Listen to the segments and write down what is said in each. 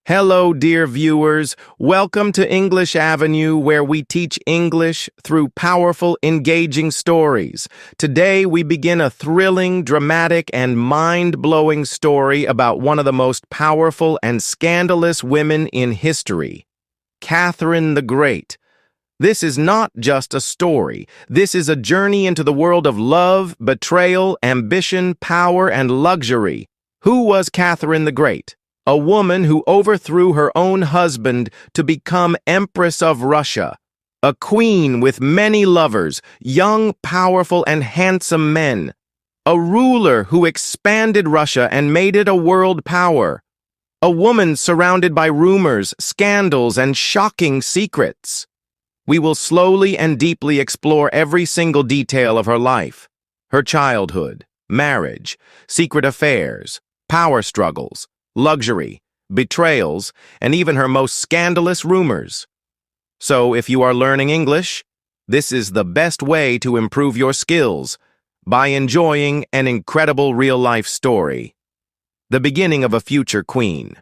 Hello, dear viewers. Welcome to English Avenue, where we teach English through powerful, engaging stories. Today, we begin a thrilling, dramatic, and mind-blowing story about one of the most powerful and scandalous women in history, Catherine the Great. This is not just a story. This is a journey into the world of love, betrayal, ambition, power, and luxury. Who was Catherine the Great? A woman who overthrew her own husband to become Empress of Russia. A queen with many lovers, young, powerful, and handsome men. A ruler who expanded Russia and made it a world power. A woman surrounded by rumors, scandals, and shocking secrets. We will slowly and deeply explore every single detail of her life. Her childhood, marriage, secret affairs, power struggles, luxury, betrayals, and even her most scandalous rumors. So, if you are learning English, this is the best way to improve your skills by enjoying an incredible real-life story. The beginning of a future queen.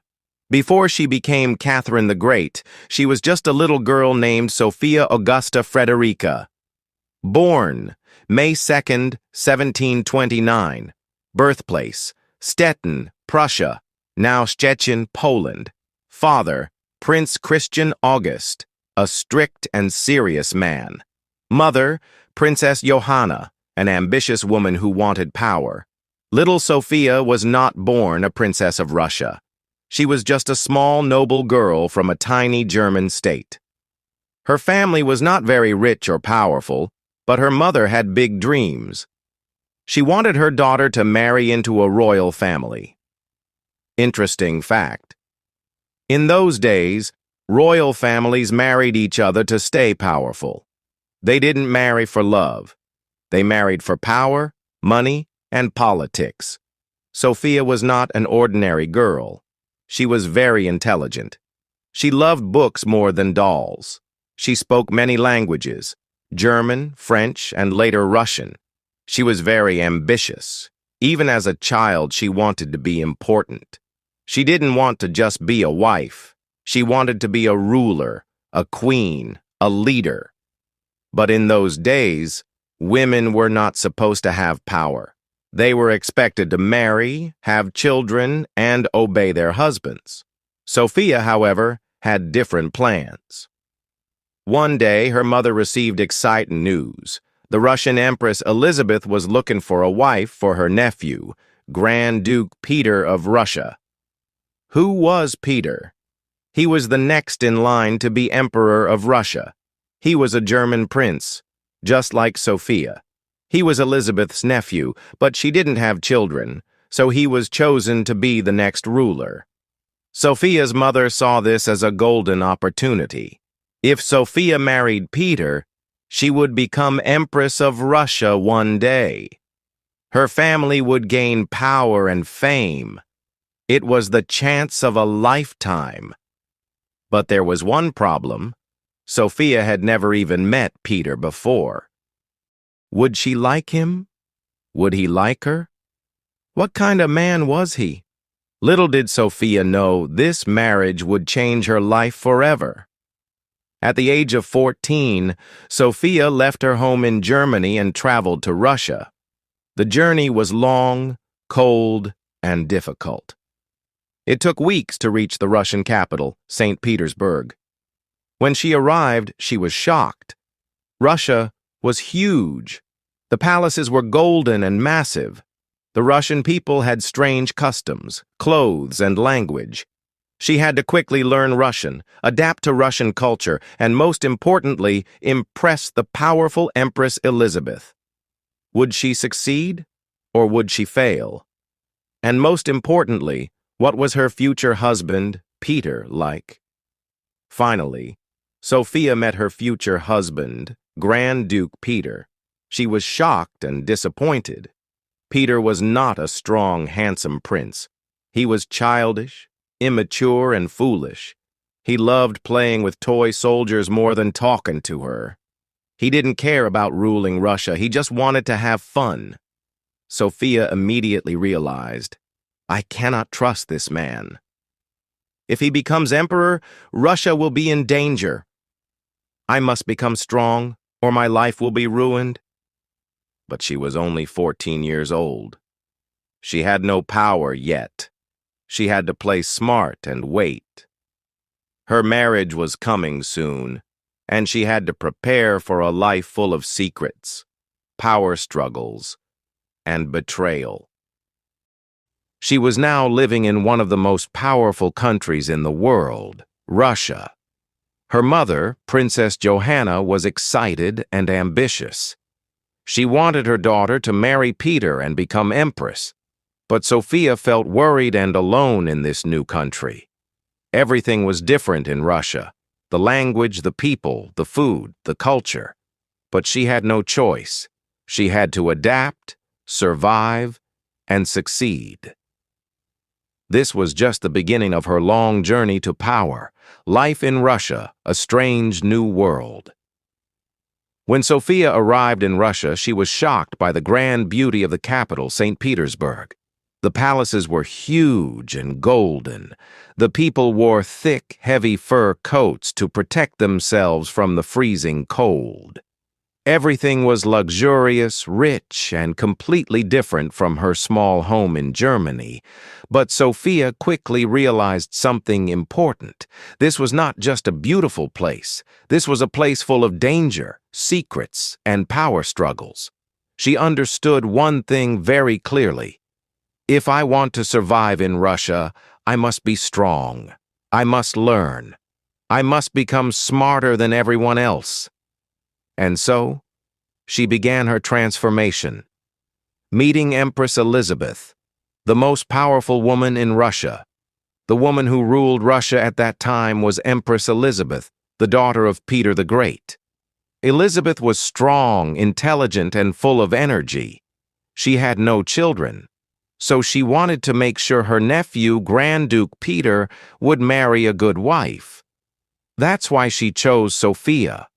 Before she became Catherine the Great, she was just a little girl named Sophia Augusta Frederica. Born May 2nd, 1729. Birthplace Stettin, Prussia. Now Szczecin, Poland. Father, Prince Christian August, a strict and serious man. Mother, Princess Johanna, an ambitious woman who wanted power. Little Sophia was not born a princess of Russia. She was just a small, noble girl from a tiny German state. Her family was not very rich or powerful, but her mother had big dreams. She wanted her daughter to marry into a royal family. Interesting fact. In those days, royal families married each other to stay powerful. They didn't marry for love. They married for power, money, and politics. Sophia was not an ordinary girl. She was very intelligent. She loved books more than dolls. She spoke many languages, German, French, and later Russian. She was very ambitious. Even as a child, she wanted to be important. She didn't want to just be a wife. She wanted to be a ruler, a queen, a leader. But in those days, women were not supposed to have power. They were expected to marry, have children, and obey their husbands. Sophia, however, had different plans. One day, her mother received exciting news. The Russian Empress Elizabeth was looking for a wife for her nephew, Grand Duke Peter of Russia. Who was Peter? He was the next in line to be Emperor of Russia. He was a German prince, just like Sophia. He was Elizabeth's nephew, but she didn't have children, so he was chosen to be the next ruler. Sophia's mother saw this as a golden opportunity. If Sophia married Peter, she would become Empress of Russia one day. Her family would gain power and fame. It was the chance of a lifetime. But there was one problem. Sophia had never even met Peter before. Would she like him? Would he like her? What kind of man was he? Little did Sophia know this marriage would change her life forever. At the age of 14, Sophia left her home in Germany and traveled to Russia. The journey was long, cold, and difficult. It took weeks to reach the Russian capital, St. Petersburg. When she arrived, she was shocked. Russia was huge. The palaces were golden and massive. The Russian people had strange customs, clothes, and language. She had to quickly learn Russian, adapt to Russian culture, and most importantly, impress the powerful Empress Elizabeth. Would she succeed, or would she fail? And most importantly, what was her future husband, Peter, like? Finally, Sophia met her future husband, Grand Duke Peter. She was shocked and disappointed. Peter was not a strong, handsome prince. He was childish, immature, and foolish. He loved playing with toy soldiers more than talking to her. He didn't care about ruling Russia. He just wanted to have fun. Sophia immediately realized, I cannot trust this man. If he becomes emperor, Russia will be in danger. I must become strong, or my life will be ruined. But she was only 14 years old. She had no power yet. She had to play smart and wait. Her marriage was coming soon, and she had to prepare for a life full of secrets, power struggles, and betrayal. She was now living in one of the most powerful countries in the world, Russia. Her mother, Princess Johanna, was excited and ambitious. She wanted her daughter to marry Peter and become empress, but Sophia felt worried and alone in this new country. Everything was different in Russia: the language, the people, the food, the culture. But she had no choice. She had to adapt, survive, and succeed. This was just the beginning of her long journey to power. Life in Russia, a strange new world. When Sophia arrived in Russia, she was shocked by the grand beauty of the capital, St. Petersburg. The palaces were huge and golden. The people wore thick, heavy fur coats to protect themselves from the freezing cold. Everything was luxurious, rich, and completely different from her small home in Germany. But Sophia quickly realized something important. This was not just a beautiful place. This was a place full of danger, secrets, and power struggles. She understood one thing very clearly. If I want to survive in Russia, I must be strong. I must learn. I must become smarter than everyone else. And so, she began her transformation. Meeting Empress Elizabeth, the most powerful woman in Russia. The woman who ruled Russia at that time was Empress Elizabeth, the daughter of Peter the Great. Elizabeth was strong, intelligent, and full of energy. She had no children, so she wanted to make sure her nephew, Grand Duke Peter, would marry a good wife. That's why she chose Sophia.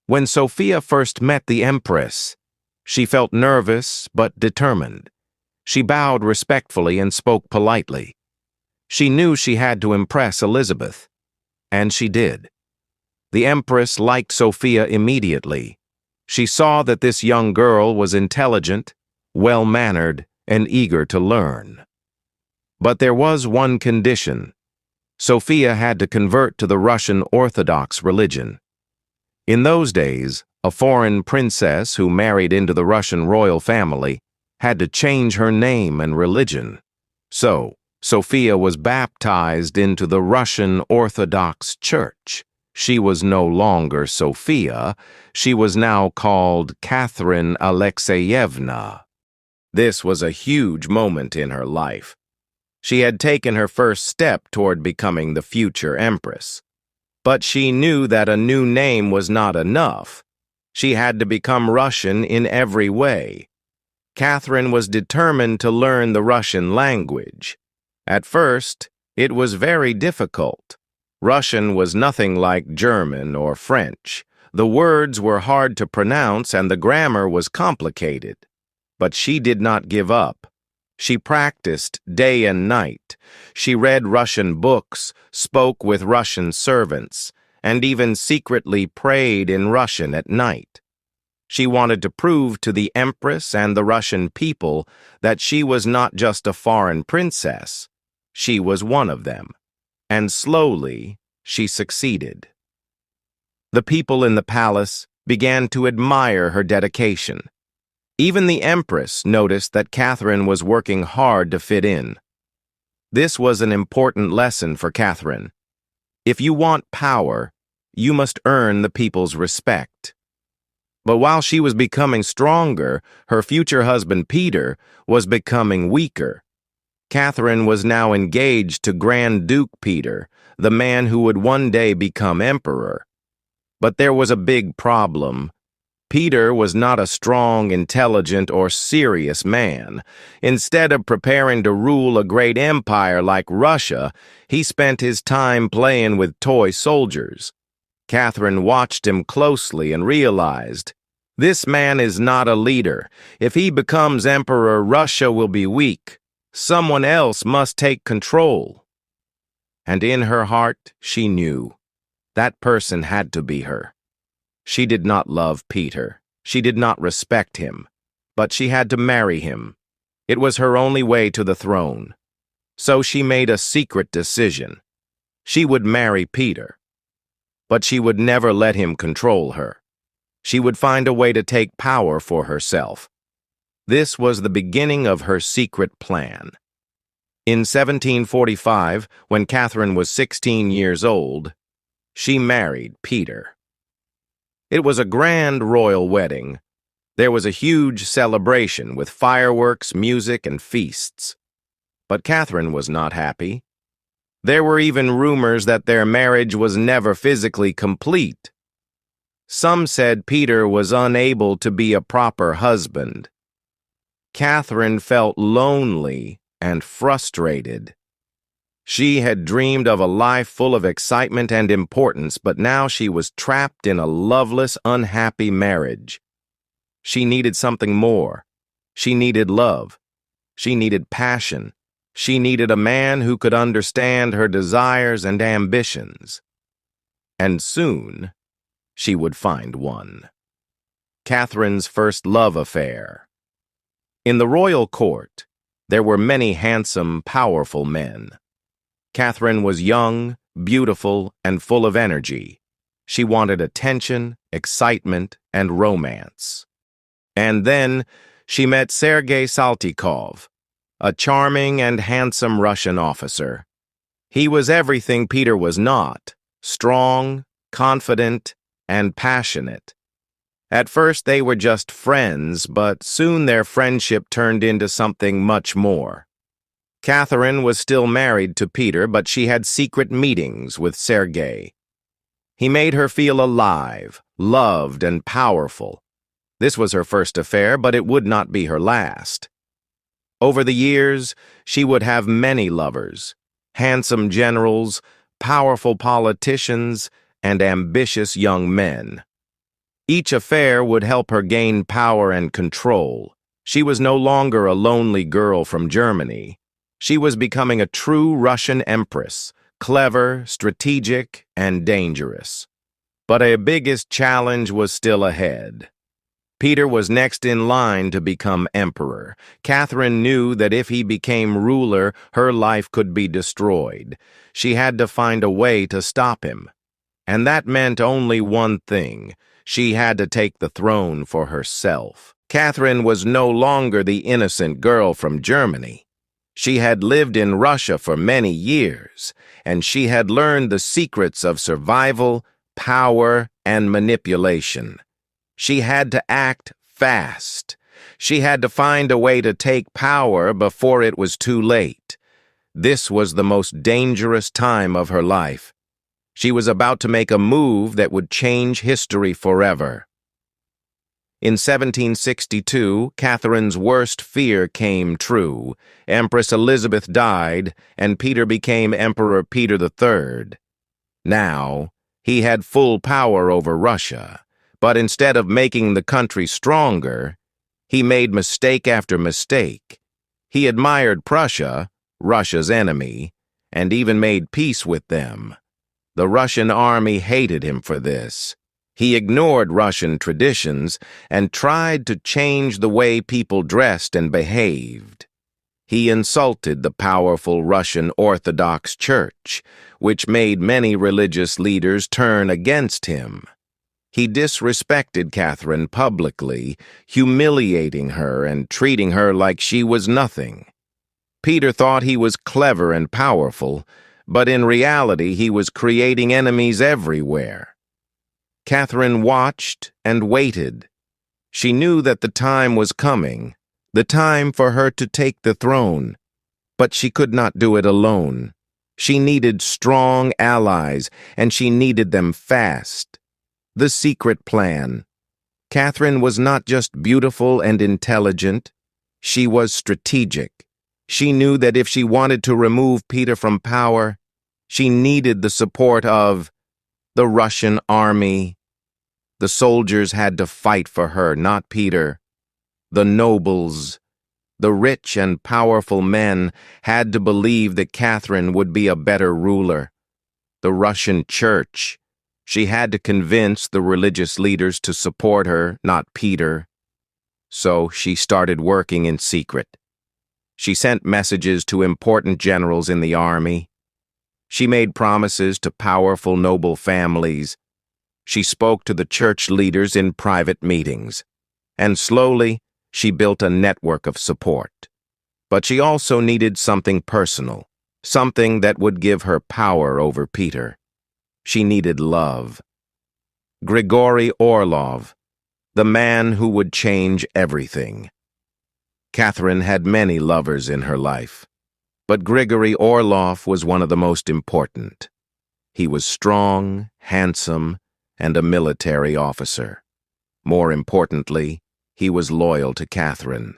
When Sophia first met the Empress, she felt nervous but determined. She bowed respectfully and spoke politely. She knew she had to impress Elizabeth, and she did. The Empress liked Sophia immediately. She saw that this young girl was intelligent, well-mannered, and eager to learn. But there was one condition. Sophia had to convert to the Russian Orthodox religion. In those days, a foreign princess who married into the Russian royal family had to change her name and religion. So, Sophia was baptized into the Russian Orthodox Church. She was no longer Sophia. She was now called Catherine Alexeyevna. This was a huge moment in her life. She had taken her first step toward becoming the future empress. But she knew that a new name was not enough. She had to become Russian in every way. Catherine was determined to learn the Russian language. At first, it was very difficult. Russian was nothing like German or French. The words were hard to pronounce and the grammar was complicated. But she did not give up. She practiced day and night. She read Russian books, spoke with Russian servants, and even secretly prayed in Russian at night. She wanted to prove to the Empress and the Russian people that she was not just a foreign princess. She was one of them. And slowly, she succeeded. The people in the palace began to admire her dedication. Even the Empress noticed that Catherine was working hard to fit in. This was an important lesson for Catherine. If you want power, you must earn the people's respect. But while she was becoming stronger, her future husband Peter was becoming weaker. Catherine was now engaged to Grand Duke Peter, the man who would one day become emperor. But there was a big problem. Peter was not a strong, intelligent, or serious man. Instead of preparing to rule a great empire like Russia, he spent his time playing with toy soldiers. Catherine watched him closely and realized, this man is not a leader. If he becomes emperor, Russia will be weak. Someone else must take control. and in her heart she knew that person had to be her. She did not love Peter. She did not respect him, but she had to marry him. It was her only way to the throne. So she made a secret decision. She would marry Peter, but she would never let him control her. She would find a way to take power for herself. This was the beginning of her secret plan. In 1745, when Catherine was 16 years old, she married Peter. It was a grand royal wedding. There was a huge celebration with fireworks, music, and feasts. But Catherine was not happy. There were even rumors that their marriage was never physically complete. Some said Peter was unable to be a proper husband. Catherine felt lonely and frustrated. She had dreamed of a life full of excitement and importance, but now she was trapped in a loveless, unhappy marriage. She needed something more. She needed love. She needed passion. She needed a man who could understand her desires and ambitions. And soon, she would find one. Catherine's first love affair. In the royal court, there were many handsome, powerful men. Catherine was young, beautiful, and full of energy. She wanted attention, excitement, and romance. And then she met Sergei Saltykov, a charming and handsome Russian officer. He was everything Peter was not: strong, confident, and passionate. At first they were just friends, but soon their friendship turned into something much more. Catherine was still married to Peter, but she had secret meetings with Sergei. He made her feel alive, loved, and powerful. This was her first affair, but it would not be her last. Over the years, she would have many lovers: handsome generals, powerful politicians, and ambitious young men. Each affair would help her gain power and control. She was no longer a lonely girl from Germany. She was becoming a true Russian empress, clever, strategic, and dangerous. But a biggest challenge was still ahead. Peter was next in line to become emperor. Catherine knew that if he became ruler, her life could be destroyed. She had to find a way to stop him. And that meant only one thing: she had to take the throne for herself. Catherine was no longer the innocent girl from Germany. She had lived in Russia for many years, and she had learned the secrets of survival, power, and manipulation. She had to act fast. She had to find a way to take power before it was too late. This was the most dangerous time of her life. She was about to make a move that would change history forever. In 1762, Catherine's worst fear came true. Empress Elizabeth died, and Peter became Emperor Peter III. Now, he had full power over Russia, but instead of making the country stronger, he made mistake after mistake. He admired Prussia, Russia's enemy, and even made peace with them. The Russian army hated him for this. He ignored Russian traditions and tried to change the way people dressed and behaved. He insulted the powerful Russian Orthodox Church, which made many religious leaders turn against him. He disrespected Catherine publicly, humiliating her and treating her like she was nothing. Peter thought he was clever and powerful, but in reality he was creating enemies everywhere. Catherine watched and waited. She knew that the time was coming, the time for her to take the throne, but she could not do it alone. She needed strong allies, and she needed them fast. The secret plan. Catherine was not just beautiful and intelligent, she was strategic. She knew that if she wanted to remove Peter from power, she needed the support of the Russian army. The soldiers had to fight for her, not Peter. The nobles, The rich and powerful men had to believe that Catherine would be a better ruler. The Russian church. She had to convince the religious leaders to support her, not Peter. So she started working in secret. She sent messages to important generals in the army. She made promises to powerful noble families. She spoke to the church leaders in private meetings. And slowly, she built a network of support. But she also needed something personal, something that would give her power over Peter. She needed love. Grigory Orlov, the man who would change everything. Catherine had many lovers in her life, but Grigory Orlov was one of the most important. He was strong, handsome, and a military officer. More importantly, he was loyal to Catherine.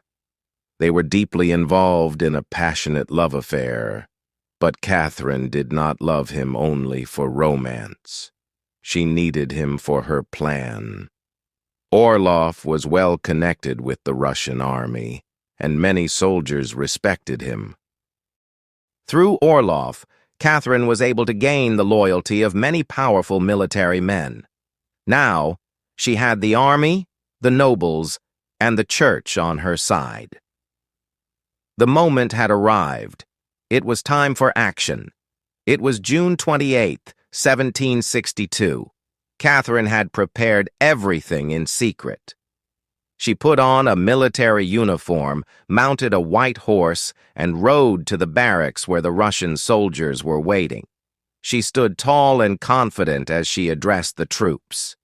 They were deeply involved in a passionate love affair, but Catherine did not love him only for romance. She needed him for her plan. Orlov was well connected with the Russian army, and many soldiers respected him. Through Orlov, Catherine was able to gain the loyalty of many powerful military men. Now, she had the army, the nobles, and the church on her side. The moment had arrived. It was time for action. It was June 28th, 1762. Catherine had prepared everything in secret. She put on a military uniform, mounted a white horse, and rode to the barracks where the Russian soldiers were waiting. She stood tall and confident as she addressed the troops.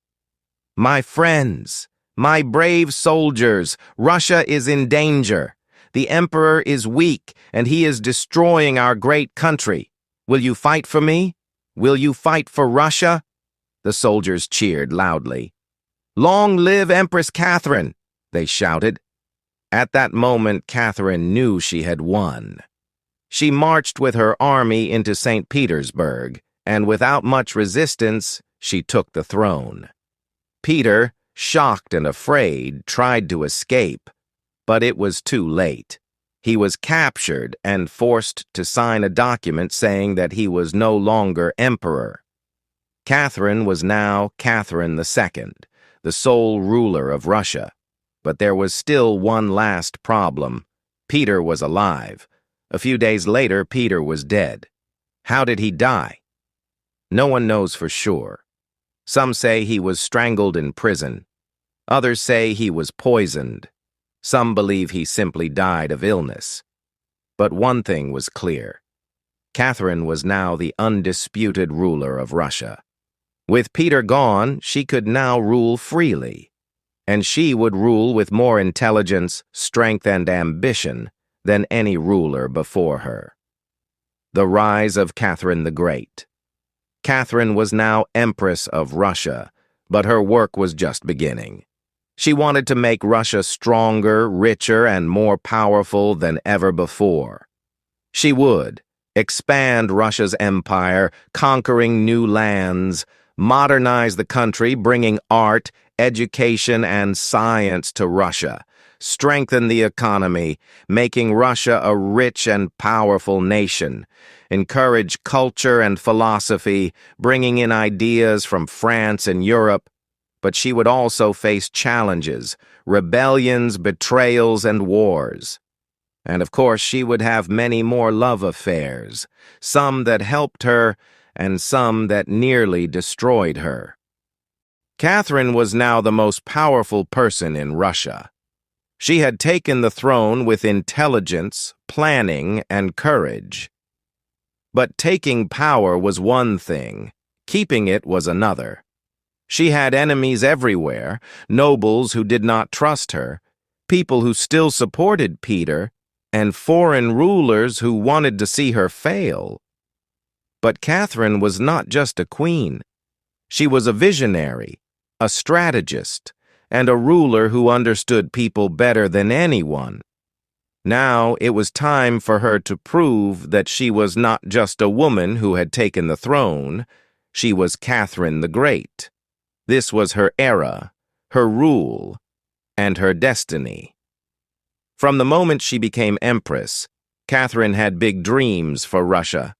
"My friends, my brave soldiers, Russia is in danger. The emperor is weak, and he is destroying our great country. Will you fight for me? Will you fight for Russia?" The soldiers cheered loudly. "Long live Empress Catherine!" they shouted. At that moment, Catherine knew she had won. She marched with her army into St. Petersburg, and without much resistance, she took the throne. Peter, shocked and afraid, tried to escape, but it was too late. He was captured and forced to sign a document saying that he was no longer emperor. Catherine was now Catherine II, the sole ruler of Russia. But there was still one last problem. Peter was alive. A few days later, Peter was dead. How did he die? No one knows for sure. Some say he was strangled in prison. Others say he was poisoned. Some believe he simply died of illness. But one thing was clear. Catherine was now the undisputed ruler of Russia. With Peter gone, she could now rule freely. And she would rule with more intelligence, strength, and ambition than any ruler before her. The rise of Catherine the Great. Catherine was now Empress of Russia, but her work was just beginning. She wanted to make Russia stronger, richer, and more powerful than ever before. She would expand Russia's empire, conquering new lands, modernize the country, bringing art, education, and science to Russia, strengthen the economy, making Russia a rich and powerful nation, encourage culture and philosophy, bringing in ideas from France and Europe. But she would also face challenges, rebellions, betrayals, and wars. And of course, she would have many more love affairs, some that helped her and some that nearly destroyed her. Catherine was now the most powerful person in Russia. She had taken the throne with intelligence, planning, and courage. But taking power was one thing, keeping it was another. She had enemies everywhere, nobles who did not trust her, people who still supported Peter, and foreign rulers who wanted to see her fail. But Catherine was not just a queen. She was a visionary, a strategist, and a ruler who understood people better than anyone. Now it was time for her to prove that she was not just a woman who had taken the throne, she was Catherine the Great. This was her era, her rule, and her destiny. From the moment she became Empress, Catherine had big dreams for Russia.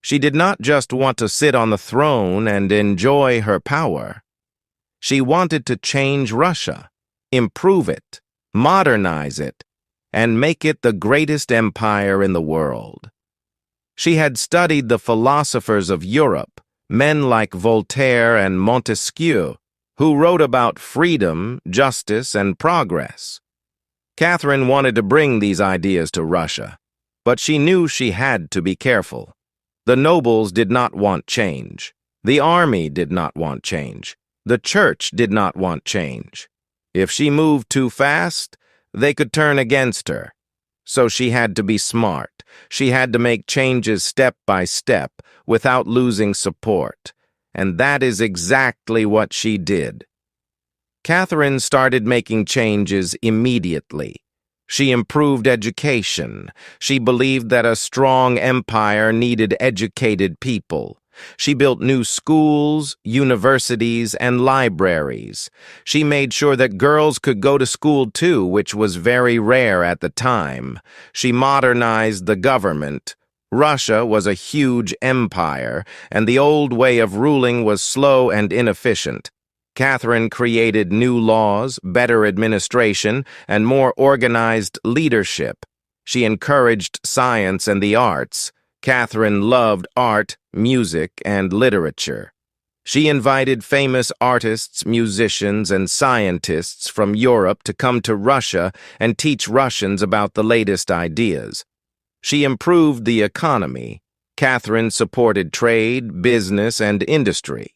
She did not just want to sit on the throne and enjoy her power. She wanted to change Russia, improve it, modernize it, and make it the greatest empire in the world. She had studied the philosophers of Europe, men like Voltaire and Montesquieu, who wrote about freedom, justice, and progress. Catherine wanted to bring these ideas to Russia, but she knew she had to be careful. The nobles did not want change. The army did not want change. The church did not want change. If she moved too fast, they could turn against her. So she had to be smart. She had to make changes step by step without losing support. And that is exactly what she did. Catherine started making changes immediately. She improved education. She believed that a strong empire needed educated people. She built new schools, universities, and libraries. She made sure that girls could go to school too, which was very rare at the time. She modernized the government. Russia was a huge empire, and the old way of ruling was slow and inefficient. Catherine created new laws, better administration, and more organized leadership. She encouraged science and the arts. Catherine loved art, music, and literature. She invited famous artists, musicians, and scientists from Europe to come to Russia and teach Russians about the latest ideas. She improved the economy. Catherine supported trade, business, and industry.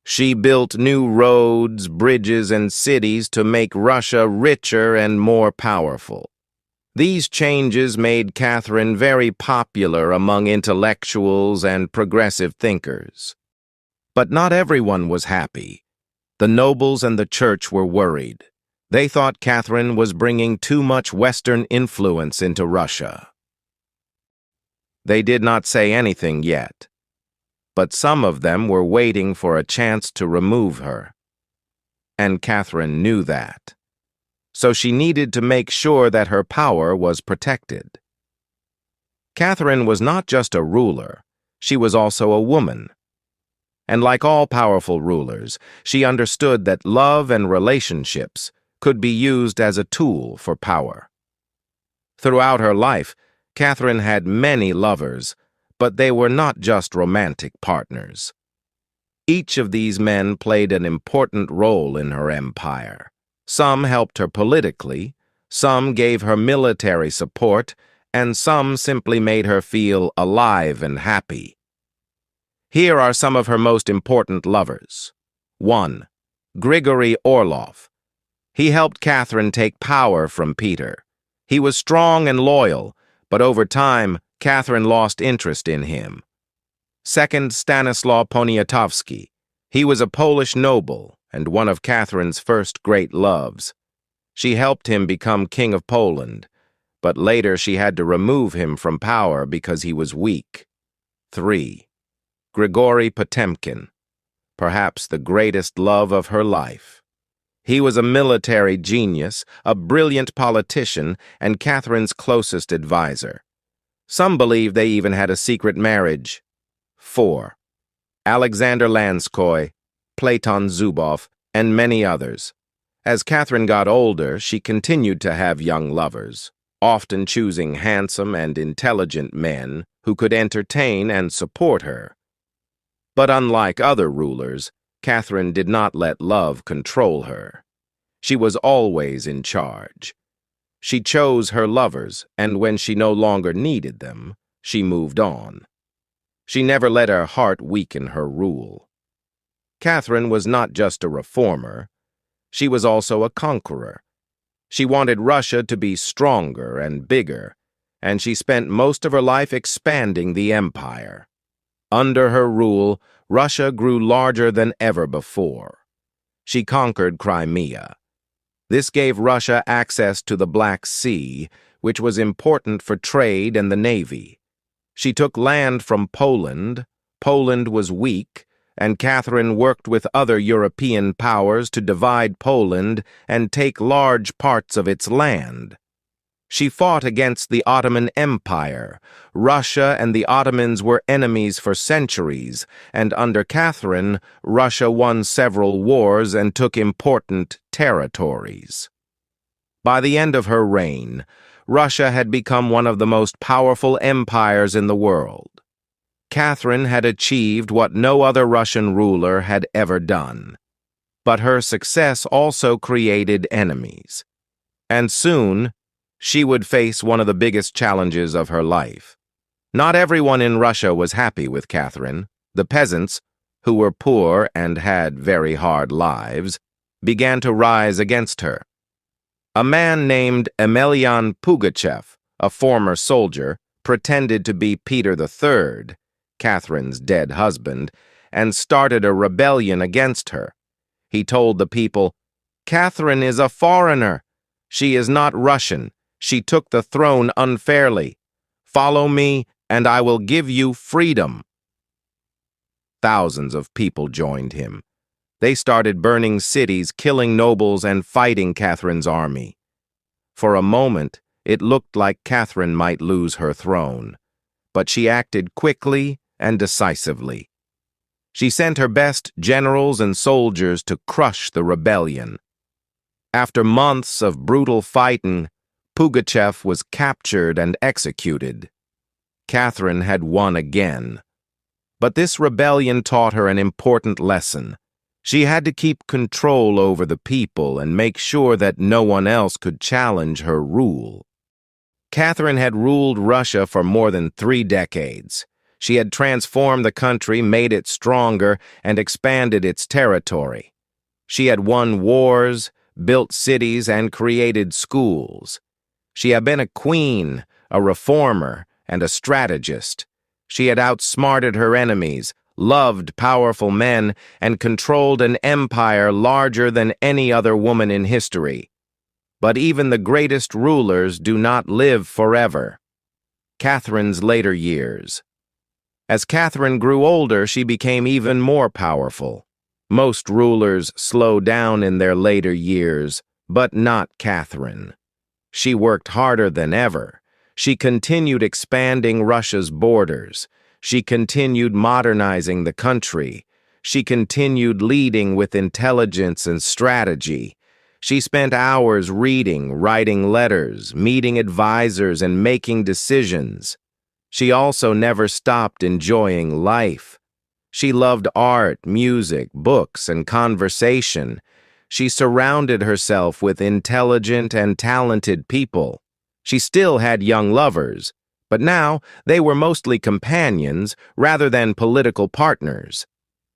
She built new roads, bridges, and cities to make Russia richer and more powerful. These changes made Catherine very popular among intellectuals and progressive thinkers. But not everyone was happy. The nobles and the church were worried. They thought Catherine was bringing too much Western influence into Russia. They did not say anything yet, but some of them were waiting for a chance to remove her. And Catherine knew that. So she needed to make sure that her power was protected. Catherine was not just a ruler, she was also a woman. And like all powerful rulers, she understood that love and relationships could be used as a tool for power. Throughout her life, Catherine had many lovers, but they were not just romantic partners. Each of these men played an important role in her empire. Some helped her politically, some gave her military support, and some simply made her feel alive and happy. Here are some of her most important lovers. 1. Grigory Orlov. He helped Catherine take power from Peter. He was strong and loyal, but over time, Catherine lost interest in him. 2. Stanislaw Poniatowski. He was a Polish noble and one of Catherine's first great loves. She helped him become King of Poland, but later she had to remove him from power because he was weak. 3. Grigory Potemkin, perhaps the greatest love of her life. He was a military genius, a brilliant politician, and Catherine's closest advisor. Some believe they even had a secret marriage. 4. Alexander Lanskoy, Platon Zubov, and many others. As Catherine got older, she continued to have young lovers, often choosing handsome and intelligent men who could entertain and support her. But unlike other rulers, Catherine did not let love control her. She was always in charge. She chose her lovers, and when she no longer needed them, she moved on. She never let her heart weaken her rule. Catherine was not just a reformer. She was also a conqueror. She wanted Russia to be stronger and bigger, and she spent most of her life expanding the empire. Under her rule, Russia grew larger than ever before. She conquered Crimea. This gave Russia access to the Black Sea, which was important for trade and the navy. She took land from Poland. Poland was weak, and Catherine worked with other European powers to divide Poland and take large parts of its land. She fought against the Ottoman Empire. Russia and the Ottomans were enemies for centuries, and under Catherine, Russia won several wars and took important territories. By the end of her reign, Russia had become one of the most powerful empires in the world. Catherine had achieved what no other Russian ruler had ever done. But her success also created enemies. And soon, she would face one of the biggest challenges of her life. Not everyone in Russia was happy with Catherine. The peasants, who were poor and had very hard lives, began to rise against her. A man named Emelian Pugachev, a former soldier, pretended to be Peter III, Catherine's dead husband, and started a rebellion against her. He told the people, "Catherine is a foreigner. She is not Russian. She took the throne unfairly. Follow me, and I will give you freedom." Thousands of people joined him. They started burning cities, killing nobles, and fighting Catherine's army. For a moment, it looked like Catherine might lose her throne, but she acted quickly and decisively. She sent her best generals and soldiers to crush the rebellion. After months of brutal fighting, Pugachev was captured and executed. Catherine had won again. But this rebellion taught her an important lesson. She had to keep control over the people and make sure that no one else could challenge her rule. Catherine had ruled Russia for more than 3 decades. She had transformed the country, made it stronger, and expanded its territory. She had won wars, built cities, and created schools. She had been a queen, a reformer, and a strategist. She had outsmarted her enemies, loved powerful men, and controlled an empire larger than any other woman in history. But even the greatest rulers do not live forever. Catherine's later years. As Catherine grew older, she became even more powerful. Most rulers slow down in their later years, but not Catherine. She worked harder than ever. She continued expanding Russia's borders. She continued modernizing the country. She continued leading with intelligence and strategy. She spent hours reading, writing letters, meeting advisors, and making decisions. She also never stopped enjoying life. She loved art, music, books, and conversation. She surrounded herself with intelligent and talented people. She still had young lovers, but now they were mostly companions rather than political partners.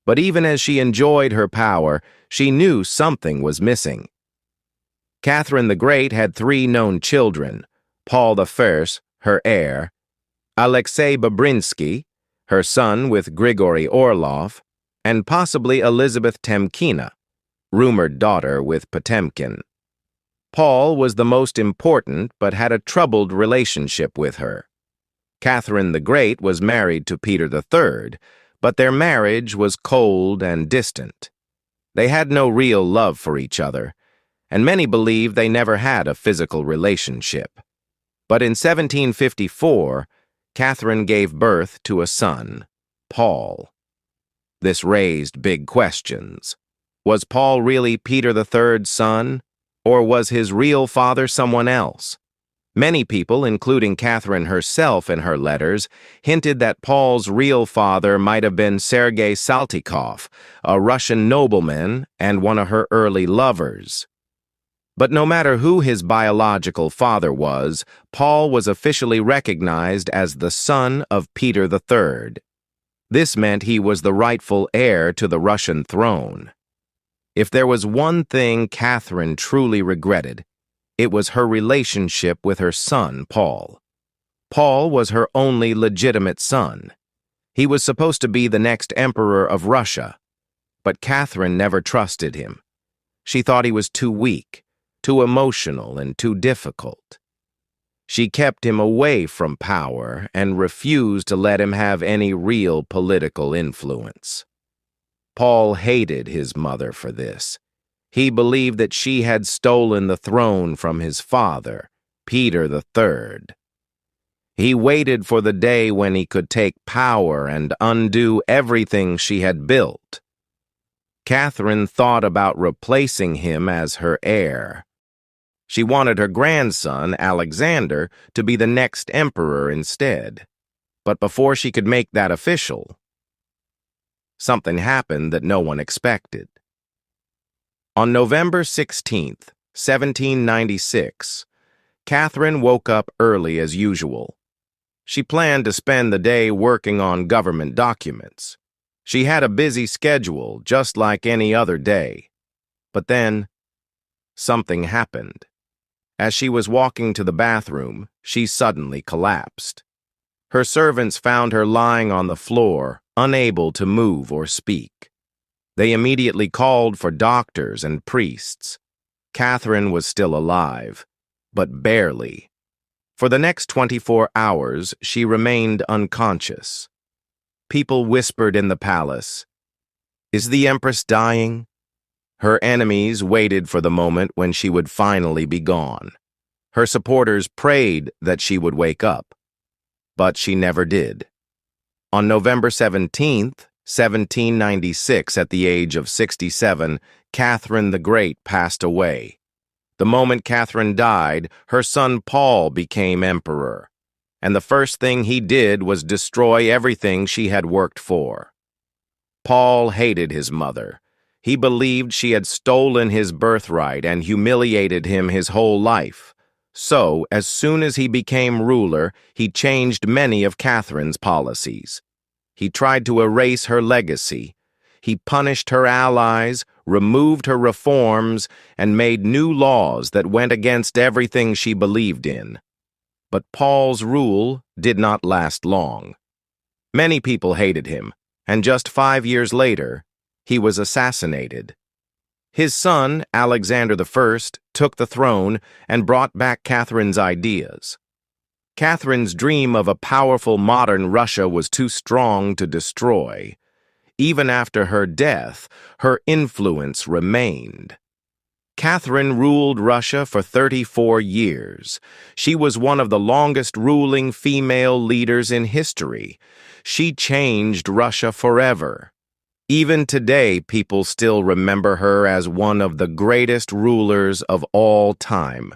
But even as she enjoyed her power, she knew something was missing. Catherine the Great had 3 known children: Paul I, her heir; Alexei Babrinsky, her son with Grigory Orlov; and possibly Elizabeth Temkina, rumored daughter with Potemkin. Paul was the most important but had a troubled relationship with her. Catherine the Great was married to Peter III, but their marriage was cold and distant. They had no real love for each other, and many believe they never had a physical relationship. But in 1754, Catherine gave birth to a son, Paul. This raised big questions. Was Paul really Peter III's son, or was his real father someone else? Many people, including Catherine herself in her letters, hinted that Paul's real father might have been Sergei Saltykov, a Russian nobleman and one of her early lovers. But no matter who his biological father was, Paul was officially recognized as the son of Peter III. This meant he was the rightful heir to the Russian throne. If there was one thing Catherine truly regretted, it was her relationship with her son, Paul. Paul was her only legitimate son. He was supposed to be the next emperor of Russia, but Catherine never trusted him. She thought he was too weak, too emotional, and too difficult. She kept him away from power and refused to let him have any real political influence. Paul hated his mother for this. He believed that she had stolen the throne from his father, Peter III. He waited for the day when he could take power and undo everything she had built. Catherine thought about replacing him as her heir. She wanted her grandson, Alexander, to be the next emperor instead. But before she could make that official, something happened that no one expected. On November 16th, 1796, Catherine woke up early as usual. She planned to spend the day working on government documents. She had a busy schedule, just like any other day. But then, something happened. As she was walking to the bathroom, she suddenly collapsed. Her servants found her lying on the floor, unable to move or speak. They immediately called for doctors and priests. Catherine was still alive, but barely. For the next 24 hours, she remained unconscious. People whispered in the palace, "Is the Empress dying?" Her enemies waited for the moment when she would finally be gone. Her supporters prayed that she would wake up, but she never did. On November 17th, 1796, at the age of 67, Catherine the Great passed away. The moment Catherine died, her son Paul became emperor, and the first thing he did was destroy everything she had worked for. Paul hated his mother. He believed she had stolen his birthright and humiliated him his whole life. So, as soon as he became ruler, he changed many of Catherine's policies. He tried to erase her legacy. He punished her allies, removed her reforms, and made new laws that went against everything she believed in. But Paul's rule did not last long. Many people hated him, and just 5 years later, he was assassinated. His son, Alexander I, took the throne and brought back Catherine's ideas. Catherine's dream of a powerful modern Russia was too strong to destroy. Even after her death, her influence remained. Catherine ruled Russia for 34 years. She was one of the longest ruling female leaders in history. She changed Russia forever. Even today, people still remember her as one of the greatest rulers of all time.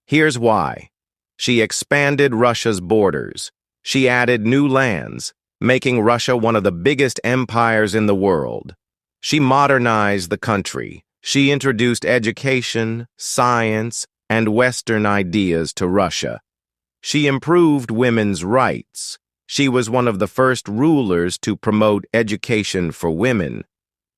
Here's why. She expanded Russia's borders. She added new lands, making Russia one of the biggest empires in the world. She modernized the country. She introduced education, science, and Western ideas to Russia. She improved women's rights. She was one of the first rulers to promote education for women.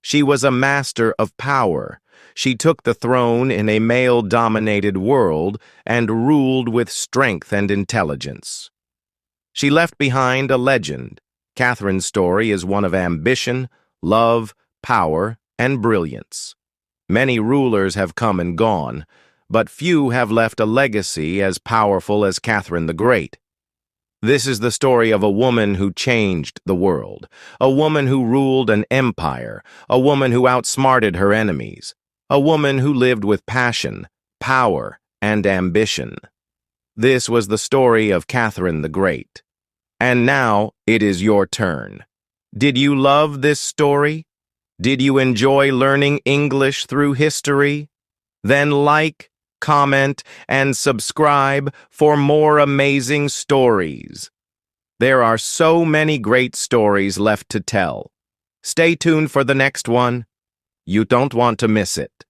She was a master of power. She took the throne in a male-dominated world and ruled with strength and intelligence. She left behind a legend. Catherine's story is one of ambition, love, power, and brilliance. Many rulers have come and gone, but few have left a legacy as powerful as Catherine the Great. This is the story of a woman who changed the world, a woman who ruled an empire, a woman who outsmarted her enemies, a woman who lived with passion, power, and ambition. This was the story of Catherine the Great. And now it is your turn. Did you love this story? Did you enjoy learning English through history? Then like, comment, and subscribe for more amazing stories. There are so many great stories left to tell. Stay tuned for the next one. You don't want to miss it.